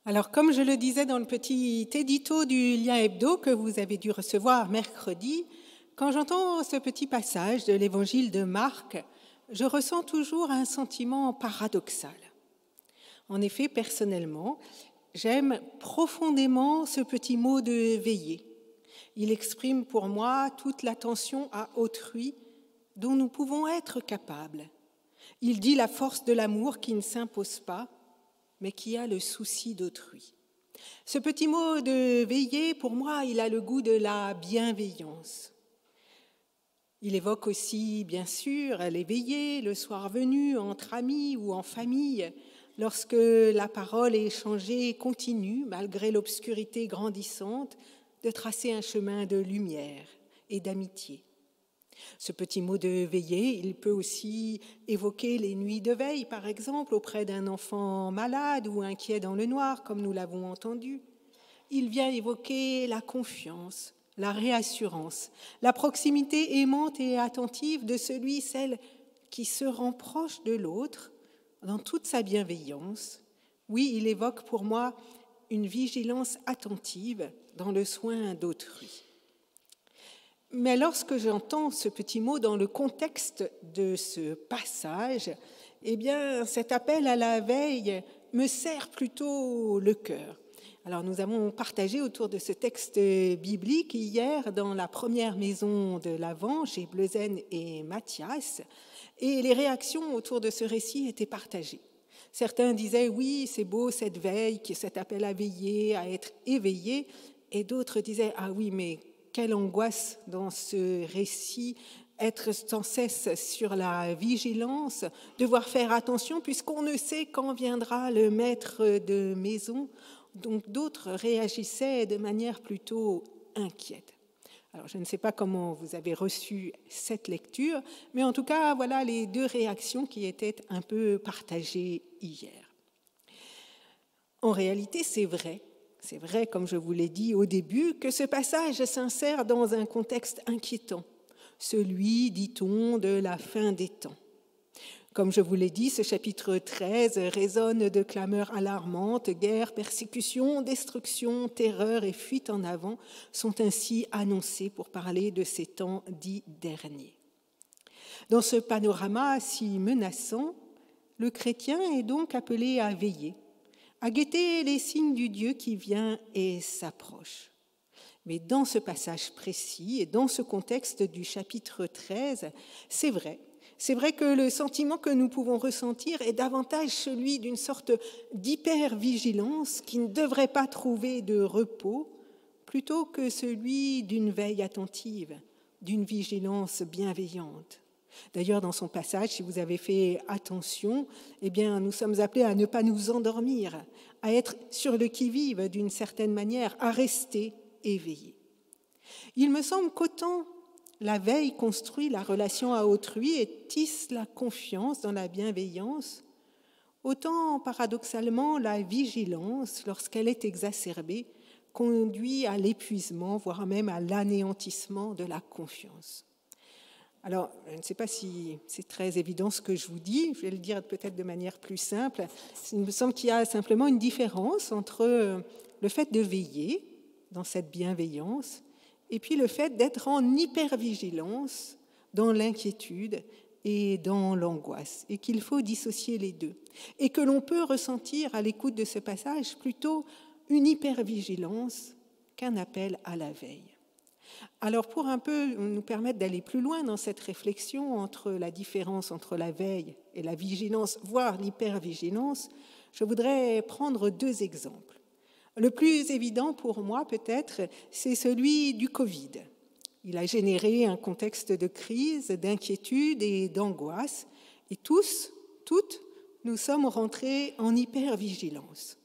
Alors, comme je le disais dans le petit édito du lien hebdo que vous avez dû recevoir mercredi, quand j'entends ce petit passage de l'évangile de Marc, je ressens toujours un sentiment paradoxal. En effet, personnellement, j'aime profondément ce petit mot de veiller. Il exprime pour moi toute l'attention à autrui dont nous pouvons être capables. Il dit la force de l'amour qui ne s'impose pas, mais qui a le souci d'autrui. Ce petit mot de veiller, pour moi, il a le goût de la bienveillance. Il évoque aussi, bien sûr, les veillées, le soir venu, entre amis ou en famille, lorsque la parole échangée continue, malgré l'obscurité grandissante, de tracer un chemin de lumière et d'amitié. Ce petit mot de veiller, il peut aussi évoquer les nuits de veille, par exemple, auprès d'un enfant malade ou inquiet dans le noir, comme nous l'avons entendu. Il vient évoquer la confiance, la réassurance, la proximité aimante et attentive de celui, celle qui se rend proche de l'autre dans toute sa bienveillance. Oui, il évoque pour moi une vigilance attentive dans le soin d'autrui. Mais lorsque j'entends ce petit mot dans le contexte de ce passage, eh bien, cet appel à la veille me serre plutôt le cœur. Alors, nous avons partagé autour de ce texte biblique hier dans la première maison de l'Avent chez Bleuzen et Mathias, et les réactions autour de ce récit étaient partagées. Certains disaient « oui, c'est beau cette veille, cet appel à veiller, à être éveillé », et d'autres disaient « ah oui, mais quelle angoisse dans ce récit, être sans cesse sur la vigilance, devoir faire attention puisqu'on ne sait quand viendra le maître de maison. » Donc d'autres réagissaient de manière plutôt inquiète. Alors je ne sais pas comment vous avez reçu cette lecture, mais en tout cas, voilà les deux réactions qui étaient un peu partagées hier. En réalité, c'est vrai, comme je vous l'ai dit au début, que ce passage s'insère dans un contexte inquiétant, celui, dit-on, de la fin des temps. Comme je vous l'ai dit, ce chapitre 13 résonne de clameurs alarmantes, guerre, persécution, destruction, terreur et fuite en avant sont ainsi annoncés pour parler de ces temps dits derniers. Dans ce panorama si menaçant, le chrétien est donc appelé à veiller, à guetter les signes du Dieu qui vient et s'approche. Mais dans ce passage précis et dans ce contexte du chapitre 13, c'est vrai que le sentiment que nous pouvons ressentir est davantage celui d'une sorte d'hypervigilance qui ne devrait pas trouver de repos, plutôt que celui d'une veille attentive, d'une vigilance bienveillante. D'ailleurs, dans son passage, si vous avez fait attention, eh bien, nous sommes appelés à ne pas nous endormir, à être sur le qui-vive d'une certaine manière, à rester éveillés. Il me semble qu'autant la veille construit la relation à autrui et tisse la confiance dans la bienveillance, autant paradoxalement la vigilance, lorsqu'elle est exacerbée, conduit à l'épuisement, voire même à l'anéantissement de la confiance. Alors, je ne sais pas si c'est très évident ce que je vous dis, je vais le dire peut-être de manière plus simple. Il me semble qu'il y a simplement une différence entre le fait de veiller dans cette bienveillance et puis le fait d'être en hypervigilance dans l'inquiétude et dans l'angoisse, et qu'il faut dissocier les deux. Et que l'on peut ressentir à l'écoute de ce passage plutôt une hypervigilance qu'un appel à la veille. Alors, pour un peu nous permettre d'aller plus loin dans cette réflexion entre la différence entre la veille et la vigilance, voire l'hypervigilance, je voudrais prendre deux exemples. Le plus évident pour moi, peut-être, c'est celui du Covid. Il a généré un contexte de crise, d'inquiétude et d'angoisse, et toutes, nous sommes rentrés en hypervigilance.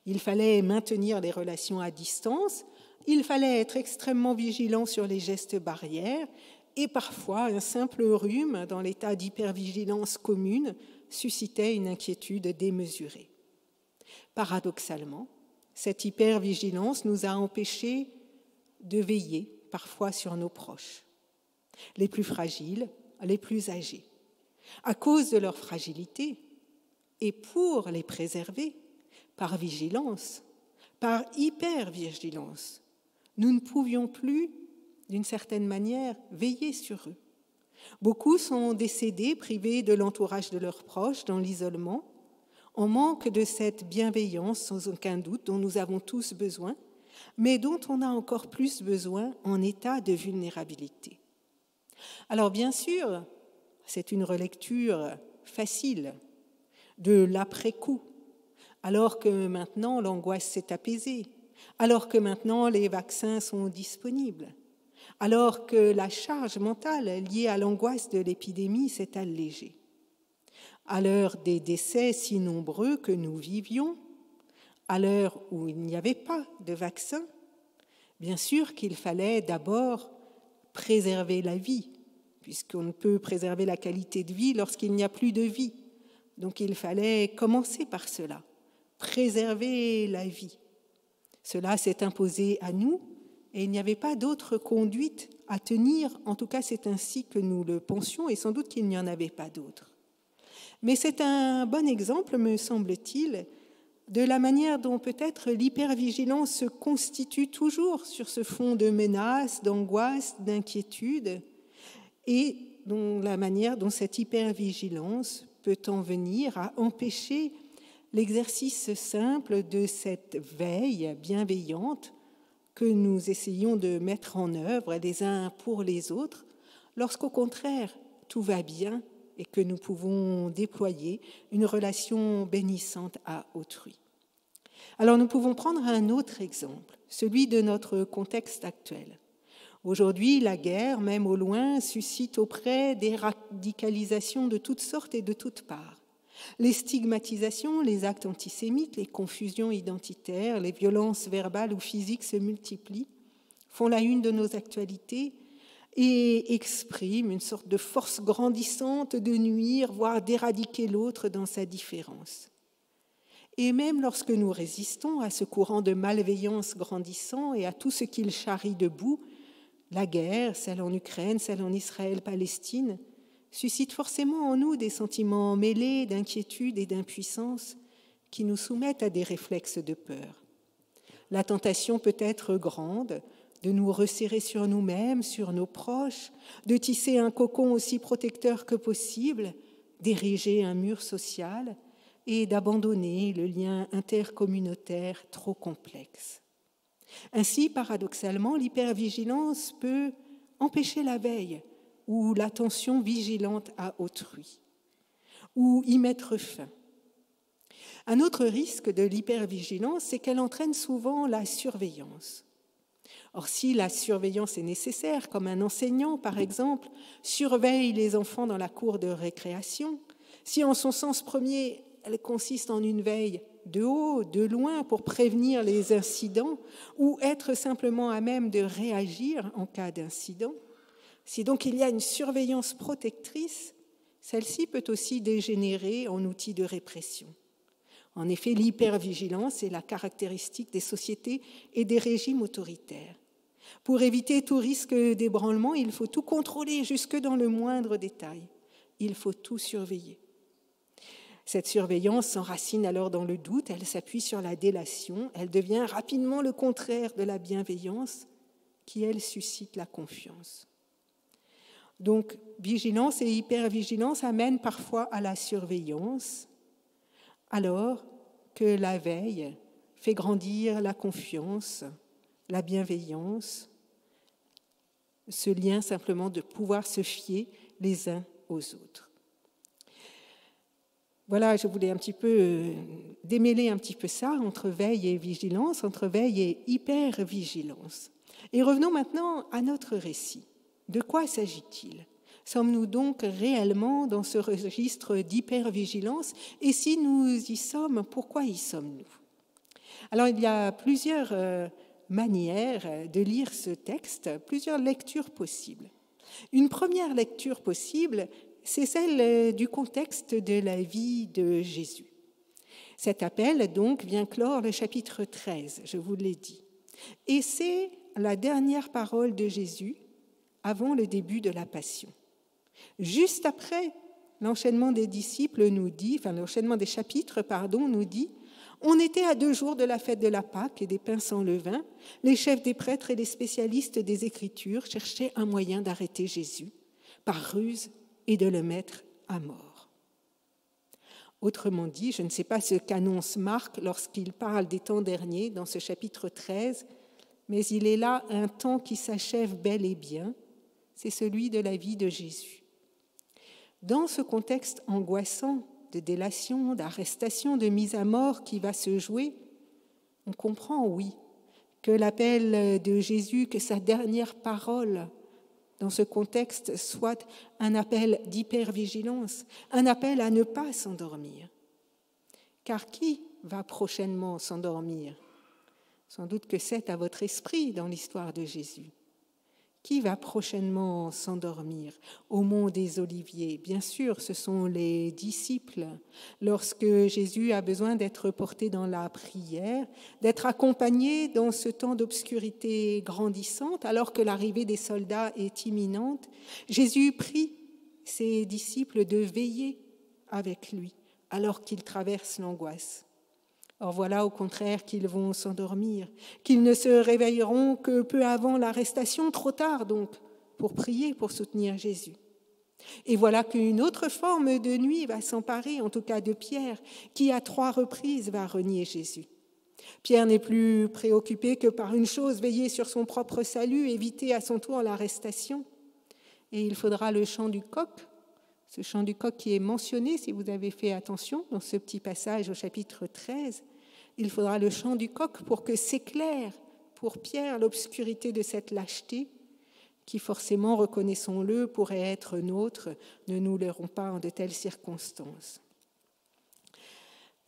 Il fallait maintenir les relations à distance, il fallait être extrêmement vigilant sur les gestes barrières et parfois un simple rhume dans l'état d'hypervigilance commune suscitait une inquiétude démesurée. Paradoxalement, cette hypervigilance nous a empêchés de veiller parfois sur nos proches, les plus fragiles, les plus âgés. À cause de leur fragilité et pour les préserver, par vigilance, par hypervigilance. Nous ne pouvions plus, d'une certaine manière, veiller sur eux. Beaucoup sont décédés, privés de l'entourage de leurs proches, dans l'isolement, en manque de cette bienveillance, sans aucun doute, dont nous avons tous besoin, mais dont on a encore plus besoin en état de vulnérabilité. Alors bien sûr, c'est une relecture facile de l'après-coup, alors que maintenant l'angoisse s'est apaisée, alors que maintenant les vaccins sont disponibles, alors que la charge mentale liée à l'angoisse de l'épidémie s'est allégée. À l'heure des décès si nombreux que nous vivions, à l'heure où il n'y avait pas de vaccin, bien sûr qu'il fallait d'abord préserver la vie, puisqu'on ne peut préserver la qualité de vie lorsqu'il n'y a plus de vie. Donc il fallait commencer par cela, préserver la vie. Cela s'est imposé à nous et il n'y avait pas d'autre conduite à tenir, en tout cas c'est ainsi que nous le pensions et sans doute qu'il n'y en avait pas d'autre. Mais c'est un bon exemple, me semble-t-il, de la manière dont peut-être l'hypervigilance se constitue toujours sur ce fond de menaces, d'angoisse, d'inquiétude, et la manière dont cette hypervigilance peut en venir à empêcher l'exercice simple de cette veille bienveillante que nous essayons de mettre en œuvre les uns pour les autres, lorsqu'au contraire tout va bien et que nous pouvons déployer une relation bénissante à autrui. Alors nous pouvons prendre un autre exemple, celui de notre contexte actuel. Aujourd'hui, la guerre, même au loin, suscite auprès des radicalisations de toutes sortes et de toutes parts. Les stigmatisations, les actes antisémites, les confusions identitaires, les violences verbales ou physiques se multiplient, font la une de nos actualités et expriment une sorte de force grandissante de nuire, voire d'éradiquer l'autre dans sa différence. Et même lorsque nous résistons à ce courant de malveillance grandissant et à tout ce qu'il charrie debout, la guerre, celle en Ukraine, celle en Israël-Palestine, suscite forcément en nous des sentiments mêlés d'inquiétude et d'impuissance qui nous soumettent à des réflexes de peur. La tentation peut être grande de nous resserrer sur nous-mêmes, sur nos proches, de tisser un cocon aussi protecteur que possible, d'ériger un mur social et d'abandonner le lien intercommunautaire trop complexe. Ainsi, paradoxalement, l'hypervigilance peut empêcher la veille ou l'attention vigilante à autrui, ou y mettre fin. Un autre risque de l'hypervigilance, c'est qu'elle entraîne souvent la surveillance. Or, si la surveillance est nécessaire, comme un enseignant, par exemple, surveille les enfants dans la cour de récréation, si en son sens premier, elle consiste en une veille de haut, de loin, pour prévenir les incidents ou être simplement à même de réagir en cas d'incident, si donc il y a une surveillance protectrice, celle-ci peut aussi dégénérer en outil de répression. En effet, l'hypervigilance est la caractéristique des sociétés et des régimes autoritaires. Pour éviter tout risque d'ébranlement, il faut tout contrôler jusque dans le moindre détail. Il faut tout surveiller. Cette surveillance s'enracine alors dans le doute, elle s'appuie sur la délation, elle devient rapidement le contraire de la bienveillance qui, elle, suscite la confiance. Donc, vigilance et hypervigilance amènent parfois à la surveillance, alors que la veille fait grandir la confiance, la bienveillance, ce lien simplement de pouvoir se fier les uns aux autres. Voilà, je voulais un petit peu démêler un petit peu ça entre veille et vigilance, entre veille et hypervigilance. Et revenons maintenant à notre récit. De quoi s'agit-il ? Sommes-nous donc réellement dans ce registre d'hypervigilance ? Et si nous y sommes, pourquoi y sommes-nous ? Alors, il y a plusieurs manières de lire ce texte, plusieurs lectures possibles. Une première lecture possible, c'est celle du contexte de la vie de Jésus. Cet appel, donc, vient clore le chapitre 13, je vous l'ai dit. Et c'est la dernière parole de Jésus avant le début de la Passion. Juste après, l'enchaînement des chapitres nous dit « On était à 2 jours de la fête de la Pâque et des pains sans levain. Les chefs des prêtres et les spécialistes des Écritures cherchaient un moyen d'arrêter Jésus par ruse et de le mettre à mort. Autrement dit, je ne sais pas ce qu'annonce Marc lorsqu'il parle des temps derniers dans ce chapitre 13, mais il est là un temps qui s'achève bel et bien, c'est celui de la vie de Jésus. Dans ce contexte angoissant de délation, d'arrestation, de mise à mort qui va se jouer, on comprend, oui, que l'appel de Jésus, que sa dernière parole dans ce contexte soit un appel d'hypervigilance, un appel à ne pas s'endormir. Car qui va prochainement s'endormir? Sans doute que c'est à votre esprit dans l'histoire de Jésus. Qui va prochainement s'endormir au mont des Oliviers? Bien sûr, ce sont les disciples. Lorsque Jésus a besoin d'être porté dans la prière, d'être accompagné dans ce temps d'obscurité grandissante, alors que l'arrivée des soldats est imminente, Jésus prie ses disciples de veiller avec lui alors qu'ils traversent l'angoisse. Or voilà au contraire qu'ils vont s'endormir, qu'ils ne se réveilleront que peu avant l'arrestation, trop tard donc, pour prier, pour soutenir Jésus. Et voilà qu'une autre forme de nuit va s'emparer, en tout cas de Pierre, qui à 3 reprises va renier Jésus. Pierre n'est plus préoccupé que par une chose, veiller sur son propre salut, éviter à son tour l'arrestation. Et il faudra le chant du coq, ce chant du coq qui est mentionné, si vous avez fait attention, dans ce petit passage au chapitre 13, il faudra le chant du coq pour que s'éclaire pour Pierre l'obscurité de cette lâcheté qui forcément, reconnaissons-le, pourrait être nôtre, ne nous l'aurons pas en de telles circonstances.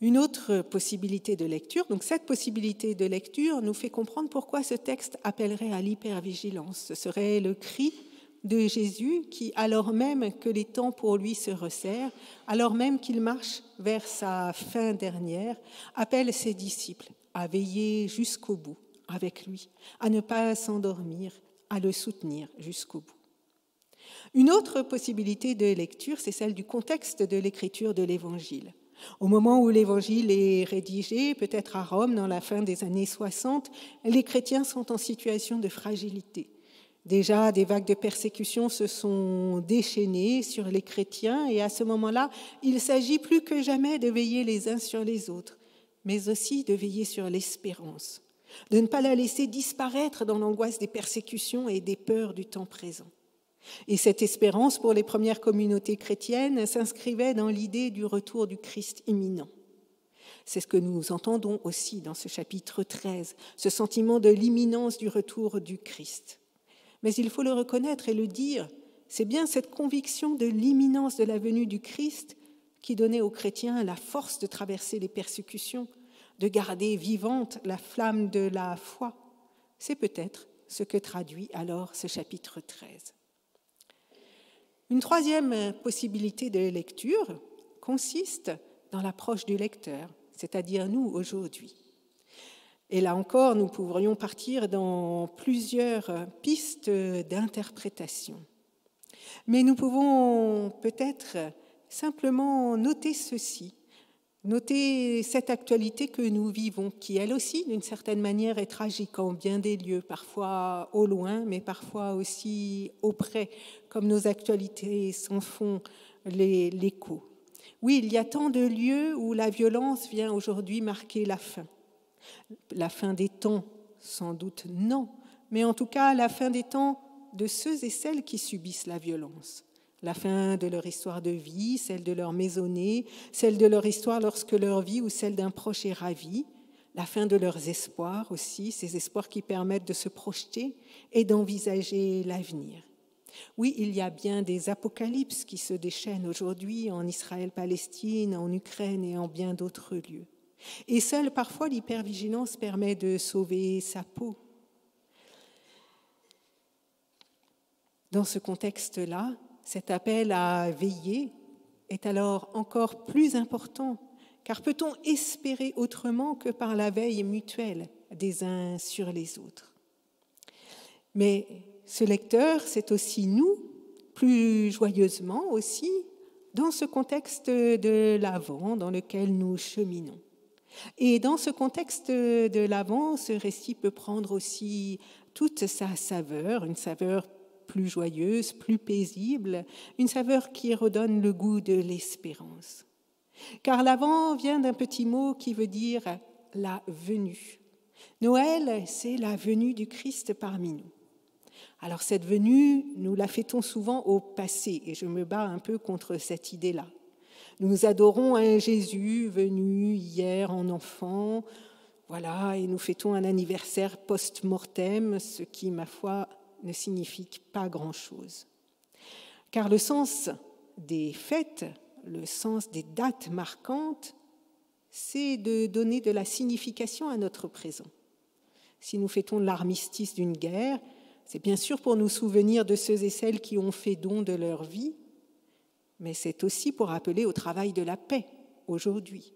Une autre possibilité de lecture, donc cette possibilité de lecture nous fait comprendre pourquoi ce texte appellerait à l'hypervigilance. Ce serait le cri de Jésus qui, alors même que les temps pour lui se resserrent, alors même qu'il marche vers sa fin dernière, appelle ses disciples à veiller jusqu'au bout avec lui, à ne pas s'endormir, à le soutenir jusqu'au bout. Une autre possibilité de lecture, c'est celle du contexte de l'écriture de l'Évangile. Au moment où l'Évangile est rédigé, peut-être à Rome, dans la fin des années 60, les chrétiens sont en situation de fragilité. Déjà, des vagues de persécution se sont déchaînées sur les chrétiens et à ce moment-là, il s'agit plus que jamais de veiller les uns sur les autres, mais aussi de veiller sur l'espérance, de ne pas la laisser disparaître dans l'angoisse des persécutions et des peurs du temps présent. Et cette espérance pour les premières communautés chrétiennes s'inscrivait dans l'idée du retour du Christ imminent. C'est ce que nous entendons aussi dans ce chapitre 13, ce sentiment de l'imminence du retour du Christ. Mais il faut le reconnaître et le dire, c'est bien cette conviction de l'imminence de la venue du Christ qui donnait aux chrétiens la force de traverser les persécutions, de garder vivante la flamme de la foi. C'est peut-être ce que traduit alors ce chapitre 13. Une troisième possibilité de lecture consiste dans l'approche du lecteur, c'est-à-dire nous aujourd'hui. Et là encore, nous pourrions partir dans plusieurs pistes d'interprétation. Mais nous pouvons peut-être simplement noter ceci, noter cette actualité que nous vivons, qui elle aussi, d'une certaine manière, est tragique en bien des lieux, parfois au loin, mais parfois aussi auprès, comme nos actualités s'en font l'écho. Oui, il y a tant de lieux où la violence vient aujourd'hui marquer la fin. La fin des temps, sans doute non, mais en tout cas la fin des temps de ceux et celles qui subissent la violence. La fin de leur histoire de vie, celle de leur maisonnée, celle de leur histoire lorsque leur vie ou celle d'un proche est ravie, la fin de leurs espoirs aussi, ces espoirs qui permettent de se projeter et d'envisager l'avenir. Oui, il y a bien des apocalypses qui se déchaînent aujourd'hui en Israël-Palestine, en Ukraine et en bien d'autres lieux. Et seule parfois l'hypervigilance permet de sauver sa peau. Dans ce contexte-là, cet appel à veiller est alors encore plus important, car peut-on espérer autrement que par la veille mutuelle des uns sur les autres? Mais ce lecteur, c'est aussi nous, plus joyeusement aussi, dans ce contexte de l'Avent dans lequel nous cheminons. Et dans ce contexte de l'Avent, ce récit peut prendre aussi toute sa saveur, une saveur plus joyeuse, plus paisible, une saveur qui redonne le goût de l'espérance. Car l'Avent vient d'un petit mot qui veut dire la venue. Noël, c'est la venue du Christ parmi nous. Alors cette venue, nous la fêtons souvent au passé, et je me bats un peu contre cette idée-là. Nous adorons un Jésus venu hier en enfant, voilà, et nous fêtons un anniversaire post-mortem, ce qui, ma foi, ne signifie pas grand-chose. Car le sens des fêtes, le sens des dates marquantes, c'est de donner de la signification à notre présent. Si nous fêtons l'armistice d'une guerre, c'est bien sûr pour nous souvenir de ceux et celles qui ont fait don de leur vie, mais c'est aussi pour appeler au travail de la paix aujourd'hui.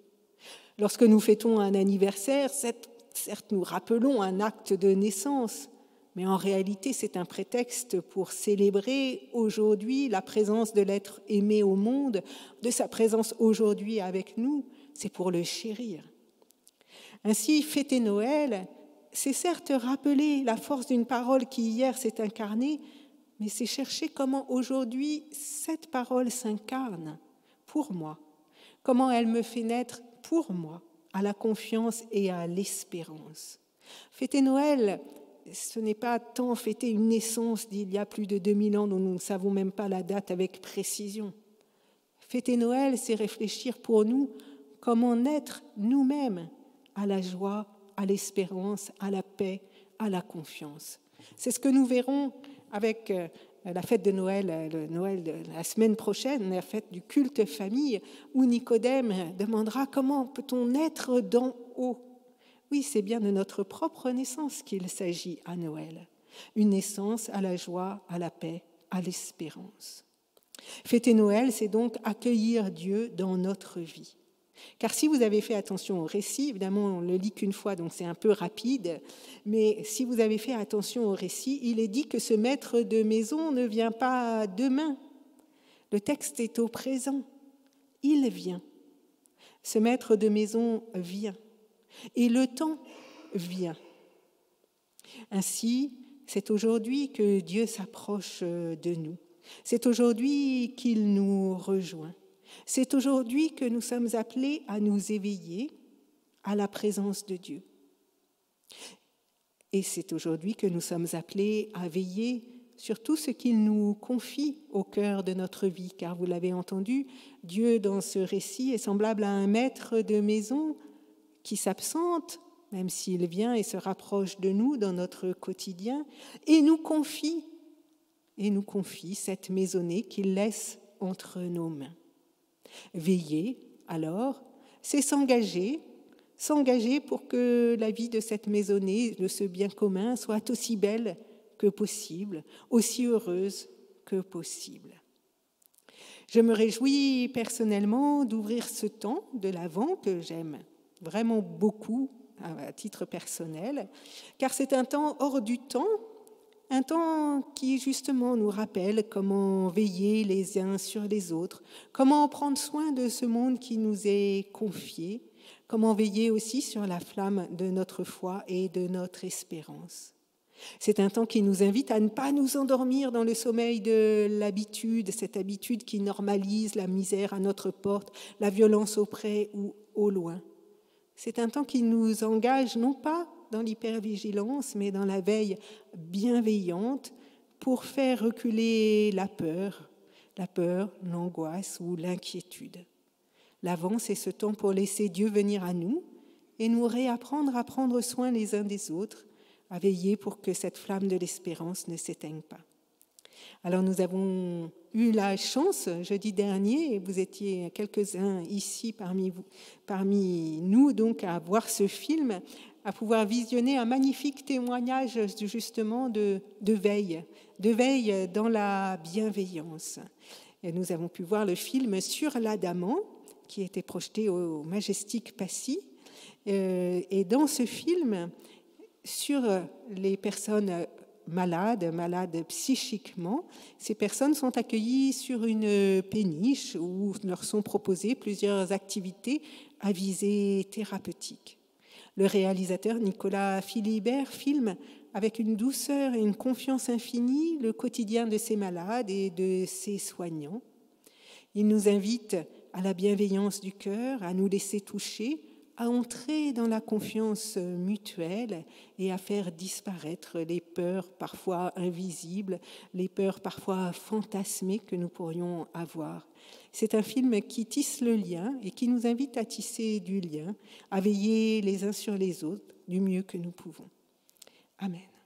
Lorsque nous fêtons un anniversaire, certes nous rappelons un acte de naissance, mais en réalité c'est un prétexte pour célébrer aujourd'hui la présence de l'être aimé au monde, de sa présence aujourd'hui avec nous, c'est pour le chérir. Ainsi, fêter Noël, c'est certes rappeler la force d'une parole qui hier s'est incarnée, mais c'est chercher comment aujourd'hui cette parole s'incarne pour moi, comment elle me fait naître pour moi à la confiance et à l'espérance. Fêter Noël, ce n'est pas tant fêter une naissance d'il y a plus de 2000 ans dont nous ne savons même pas la date avec précision. Fêter Noël, c'est réfléchir pour nous comment naître nous-mêmes à la joie, à l'espérance, à la paix, à la confiance. C'est ce que nous verrons avec la fête de Noël, le Noël de la semaine prochaine, la fête du culte famille, où Nicodème demandera comment peut-on naître d'en haut. Oui, c'est bien de notre propre naissance qu'il s'agit à Noël. Une naissance à la joie, à la paix, à l'espérance. Fêter Noël, c'est donc accueillir Dieu dans notre vie. Car si vous avez fait attention au récit, évidemment on ne le lit qu'une fois, donc c'est un peu rapide, mais si vous avez fait attention au récit, il est dit que ce maître de maison ne vient pas demain. Le texte est au présent. Il vient. Ce maître de maison vient. Et le temps vient. Ainsi, c'est aujourd'hui que Dieu s'approche de nous. C'est aujourd'hui qu'il nous rejoint. C'est aujourd'hui que nous sommes appelés à nous éveiller à la présence de Dieu. Et c'est aujourd'hui que nous sommes appelés à veiller sur tout ce qu'il nous confie au cœur de notre vie. Car vous l'avez entendu, Dieu dans ce récit est semblable à un maître de maison qui s'absente, même s'il vient et se rapproche de nous dans notre quotidien, et nous confie cette maisonnée qu'il laisse entre nos mains. Veiller, alors, c'est s'engager pour que la vie de cette maisonnée, de ce bien commun, soit aussi belle que possible, aussi heureuse que possible. Je me réjouis personnellement d'ouvrir ce temps de l'Avent que j'aime vraiment beaucoup à titre personnel, car c'est un temps hors du temps, un temps qui justement nous rappelle comment veiller les uns sur les autres, comment prendre soin de ce monde qui nous est confié, comment veiller aussi sur la flamme de notre foi et de notre espérance. C'est un temps qui nous invite à ne pas nous endormir dans le sommeil de l'habitude, cette habitude qui normalise la misère à notre porte, la violence auprès ou au loin. C'est un temps qui nous engage non pas dans l'hypervigilance, mais dans la veille bienveillante pour faire reculer la peur, l'angoisse ou l'inquiétude. L'Avent, c'est ce temps pour laisser Dieu venir à nous et nous réapprendre à prendre soin les uns des autres, à veiller pour que cette flamme de l'espérance ne s'éteigne pas. Alors nous avons eu la chance, jeudi dernier, et vous étiez quelques-uns ici parmi nous, donc à voir ce film, à pouvoir visionner un magnifique témoignage justement de veille dans la bienveillance. Et nous avons pu voir le film sur l'Adamant, qui était projeté au Majestic Passy. Et dans ce film, sur les personnes malades psychiquement. Ces personnes sont accueillies sur une péniche où leur sont proposées plusieurs activités à visée thérapeutique. Le réalisateur Nicolas Philibert filme avec une douceur et une confiance infinie le quotidien de ces malades et de ces soignants. Il nous invite à la bienveillance du cœur, à nous laisser toucher, à entrer dans la confiance mutuelle et à faire disparaître les peurs parfois invisibles, les peurs parfois fantasmées que nous pourrions avoir. C'est un film qui tisse le lien et qui nous invite à tisser du lien, à veiller les uns sur les autres du mieux que nous pouvons. Amen.